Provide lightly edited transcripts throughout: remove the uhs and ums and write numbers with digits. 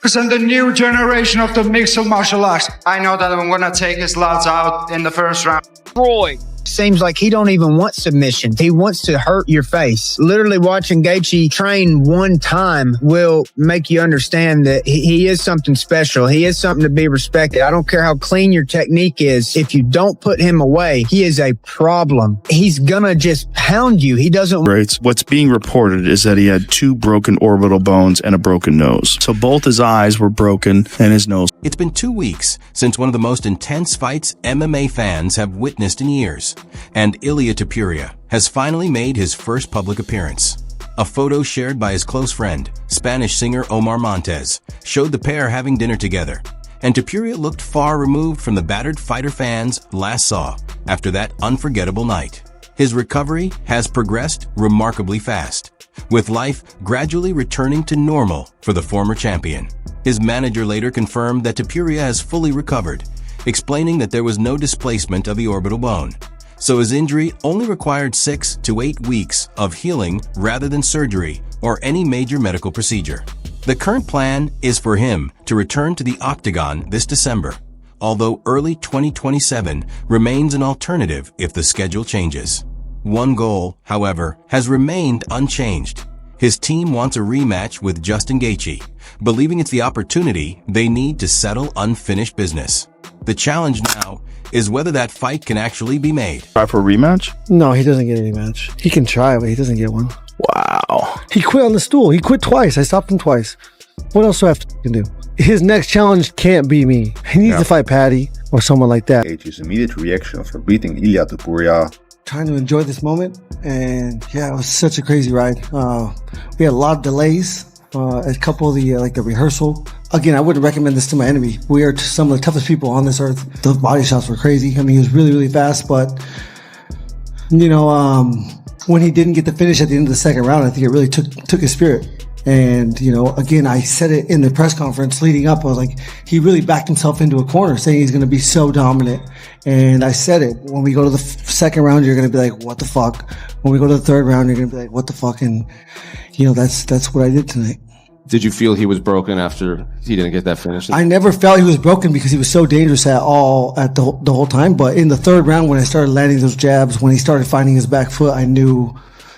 Represent the new generation of the mixed martial arts. I know that I'm gonna take his lads out in the first round. Roy. Seems like he don't even want submission. He wants to hurt your face. Literally watching Gaethje train one time will make you understand that he is something special. He is something to be respected. I don't care how clean your technique is. If you don't put him away, he is a problem. He's gonna just pound you. He doesn't. Right. What's being reported is that he had 2 broken orbital bones and a broken nose. So both his eyes were broken and his nose. It's been 2 weeks since one of the most intense fights MMA fans have witnessed in years, and Ilia Topuria has finally made his first public appearance. A photo shared by his close friend, Spanish singer Omar Montes, showed the pair having dinner together, and Topuria looked far removed from the battered fighter fans last saw after that unforgettable night. His recovery has progressed remarkably fast, with life gradually returning to normal for the former champion. His manager later confirmed that Topuria has fully recovered, explaining that there was no displacement of the orbital bone, so his injury only required 6 to 8 weeks of healing rather than surgery or any major medical procedure. The current plan is for him to return to the octagon this December, although early 2027 remains an alternative if the schedule changes. One goal, however, has remained unchanged. His team wants a rematch with Justin Gaethje, believing it's the opportunity they need to settle unfinished business. The challenge now is whether that fight can actually be made. Try for a rematch? No, he doesn't get any match. He can try, but he doesn't get one. Wow. He quit on the stool. He quit twice. I stopped him twice. What else do I have to do? His next challenge can't be me. He needs to fight Patty or someone like that. Gaethje's immediate reaction after beating Ilia Topuria. Trying to enjoy this moment, and yeah, it was such a crazy ride. We had a lot of delays. A couple of the rehearsal. Again, I wouldn't recommend this to my enemy. We are some of the toughest people on this earth. The body shots were crazy. I mean, he was really, really fast, but when he didn't get the finish at the end of the second round, I think it really took his spirit. And, again, I said it in the press conference leading up. I was like, he really backed himself into a corner saying he's going to be so dominant. And I said it. When we go to the second round, you're going to be like, what the fuck? When we go to the third round, you're going to be like, what the fuck? And, that's what I did tonight. Did you feel he was broken after he didn't get that finish? I never felt he was broken because he was so dangerous at the whole time. But in the third round, when I started landing those jabs, when he started finding his back foot, I knew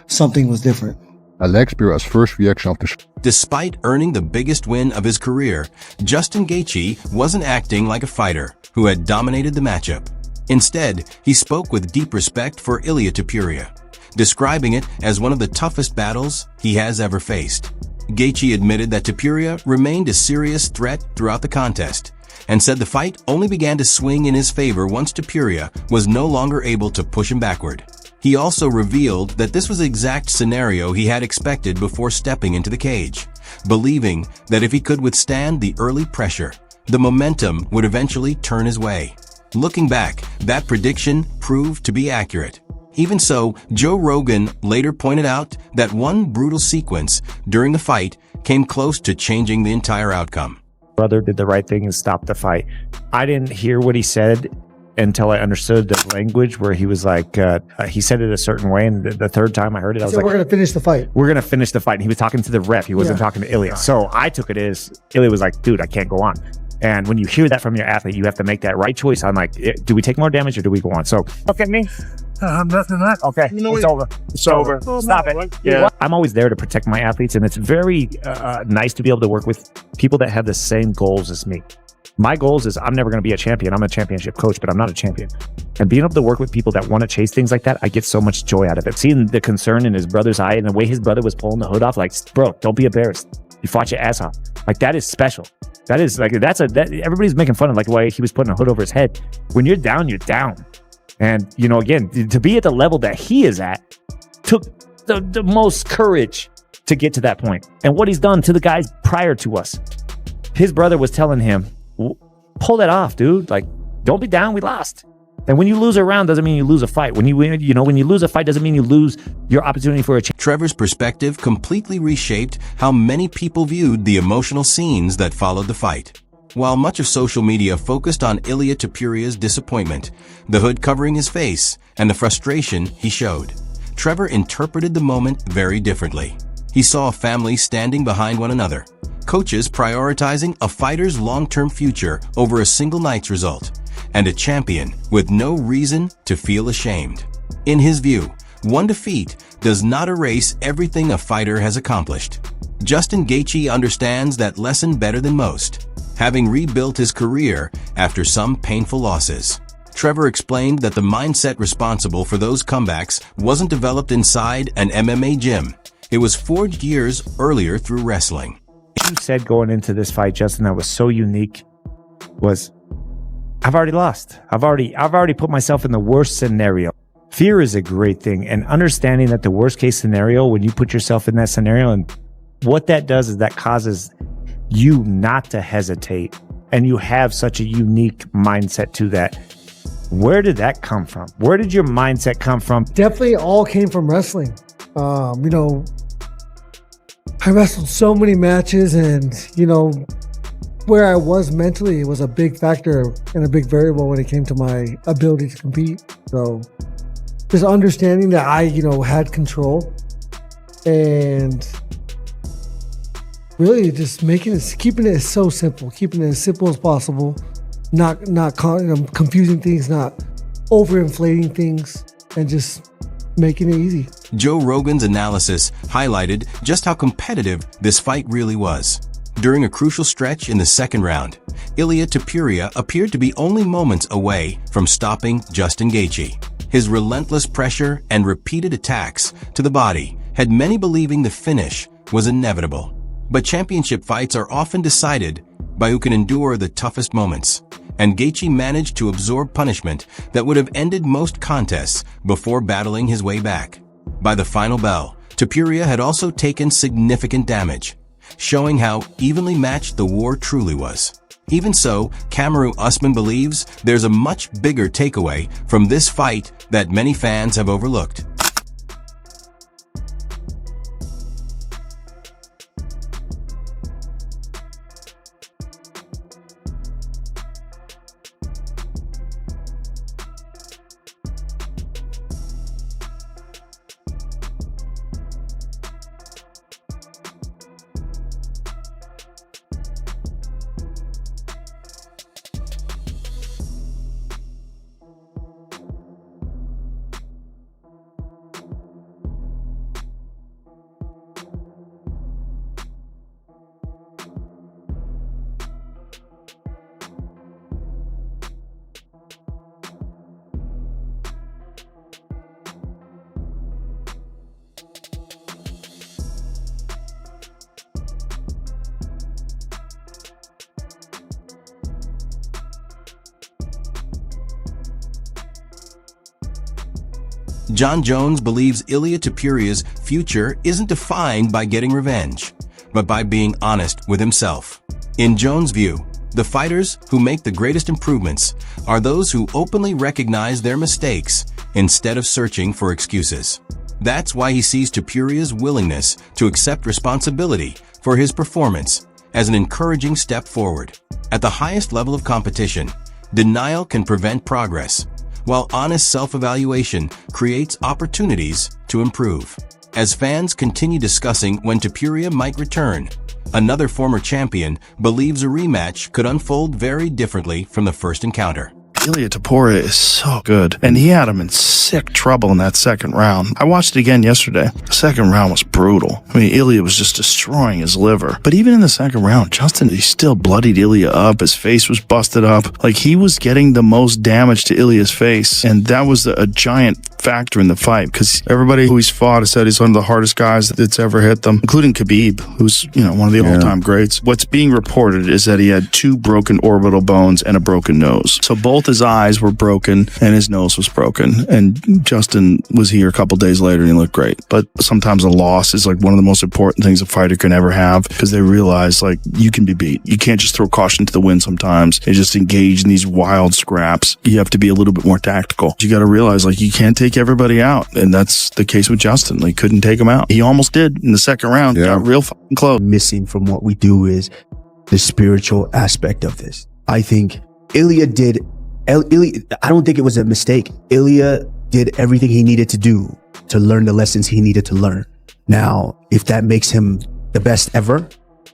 something was different. Alex Pereira's first reaction of the Despite earning the biggest win of his career, Justin Gaethje wasn't acting like a fighter who had dominated the matchup. Instead, he spoke with deep respect for Ilia Topuria, describing it as one of the toughest battles he has ever faced. Gaethje admitted that Topuria remained a serious threat throughout the contest, and said the fight only began to swing in his favor once Topuria was no longer able to push him backward. He also revealed that this was the exact scenario he had expected before stepping into the cage, believing that if he could withstand the early pressure, the momentum would eventually turn his way. Looking back, that prediction proved to be accurate. Even so, Joe Rogan later pointed out that one brutal sequence during the fight came close to changing the entire outcome. Brother did the right thing and stopped the fight. I didn't hear what he said until I understood the language where he was like, he said it a certain way, and the third time I heard it, I was like, we're going to finish the fight. We're going to finish the fight. And he was talking to the ref. He wasn't talking to Ilia. So I took it as Ilia was like, dude, I can't go on. And when you hear that from your athlete, you have to make that right choice. I'm like, do we take more damage or do we go on? So look at me. Nothing left. Okay, it's over. It's over. Stop it. Yeah. I'm always there to protect my athletes, and it's very nice to be able to work with people that have the same goals as me. My goals is I'm never going to be a champion. I'm a championship coach, but I'm not a champion. And being able to work with people that want to chase things like that, I get so much joy out of it. Seeing the concern in his brother's eye and the way his brother was pulling the hood off, like, bro, don't be embarrassed. You fought your ass off. Like, that is special. That is like, everybody's making fun of like the way he was putting a hood over his head. When you're down, you're down. And, again, to be at the level that he is at took the most courage to get to that point. And what he's done to the guys prior to us. His brother was telling him, pull that off, dude. Like, don't be down. We lost. And when you lose a round, doesn't mean you lose a fight. When you win, when you lose a fight, doesn't mean you lose your opportunity for a chance. Trevor's perspective completely reshaped how many people viewed the emotional scenes that followed the fight. While much of social media focused on Ilia Topuria's disappointment, the hood covering his face, and the frustration he showed, Trevor interpreted the moment very differently. He saw a family standing behind one another, coaches prioritizing a fighter's long-term future over a single night's result, and a champion with no reason to feel ashamed. In his view, one defeat does not erase everything a fighter has accomplished. Justin Gaethje understands that lesson better than most, having rebuilt his career after some painful losses. Trevor explained that the mindset responsible for those comebacks wasn't developed inside an MMA gym. It was forged years earlier through wrestling. You said going into this fight, Justin, that was so unique, was I've already lost. I've already put myself in the worst scenario. Fear is a great thing, and understanding that the worst case scenario, when you put yourself in that scenario, and what that does is that causes you not to hesitate, and you have such a unique mindset to that. Where did that come from? Where did your mindset come from? Definitely all came from wrestling. You know, I wrestled so many matches, and, you know, where I was mentally was a big factor and a big variable when it came to my ability to compete. So just understanding that I, you know, had control, and really just keeping it so simple, keeping it as simple as possible, not confusing things, not overinflating things, and just making it easy. Joe Rogan's analysis highlighted just how competitive this fight really was. During a crucial stretch in the second round, Ilia Topuria appeared to be only moments away from stopping Justin Gaethje. His relentless pressure and repeated attacks to the body had many believing the finish was inevitable. But championship fights are often decided by who can endure the toughest moments, and Gaethje managed to absorb punishment that would have ended most contests before battling his way back. By the final bell, Topuria had also taken significant damage, showing how evenly matched the war truly was. Even so, Kamaru Usman believes there's a much bigger takeaway from this fight that many fans have overlooked. John Jones believes Ilia Topuria's future isn't defined by getting revenge, but by being honest with himself. In Jones' view, the fighters who make the greatest improvements are those who openly recognize their mistakes instead of searching for excuses. That's why he sees Topuria's willingness to accept responsibility for his performance as an encouraging step forward. At the highest level of competition, denial can prevent progress, while honest self-evaluation creates opportunities to improve. As fans continue discussing when Topuria might return, another former champion believes a rematch could unfold very differently from the first encounter. Ilia Topuria is so good, and he had him in sick trouble in that second round. I watched it again yesterday. The second round was brutal. I mean, Ilia was just destroying his liver. But even in the second round, Justin, he still bloodied Ilia up. His face was busted up. Like, he was getting the most damage to Ilia's face, and that was a giant factor in the fight, because everybody who he's fought has said he's one of the hardest guys that's ever hit them, including Khabib, who's, you know, one of the all-time greats. What's being reported is that he had 2 broken orbital bones and a broken nose. So both his eyes were broken and his nose was broken. And Justin was here a couple days later and he looked great. But sometimes a loss is like one of the most important things a fighter can ever have, because they realize, like, you can be beat. You can't just throw caution to the wind sometimes and just engage in these wild scraps. You have to be a little bit more tactical. You got to realize, like, you can't take everybody out. And that's the case with Justin. He couldn't take him out. He almost did in the second round. Got real fucking close. Missing from what we do is the spiritual aspect of this. I think Ilia I don't think it was a mistake. Ilia did everything he needed to do to learn the lessons he needed to learn. Now, if that makes him the best ever,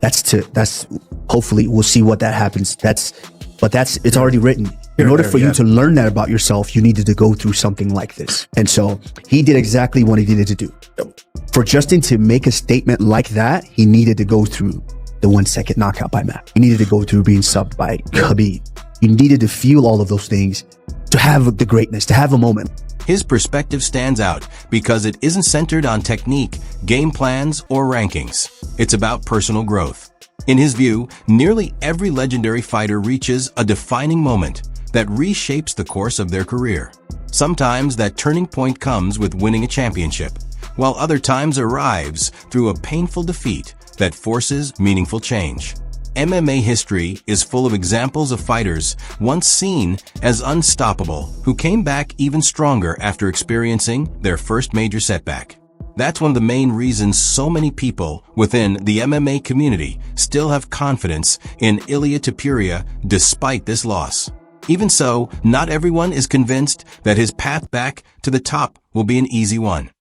That's hopefully we'll see what that happens. It's already written. In order for you to learn that about yourself, you needed to go through something like this. And so he did exactly what he needed to do. For Justin to make a statement like that, he needed to go through the 1 second knockout by Matt. He needed to go through being subbed by Khabib. You needed to feel all of those things to have the greatness, to have a moment. His perspective stands out because it isn't centered on technique, game plans, or rankings. It's about personal growth. In his view, nearly every legendary fighter reaches a defining moment that reshapes the course of their career. Sometimes that turning point comes with winning a championship, while other times arrives through a painful defeat that forces meaningful change. MMA history is full of examples of fighters once seen as unstoppable who came back even stronger after experiencing their first major setback. That's one of the main reasons so many people within the MMA community still have confidence in Ilia Topuria despite this loss. Even so, not everyone is convinced that his path back to the top will be an easy one.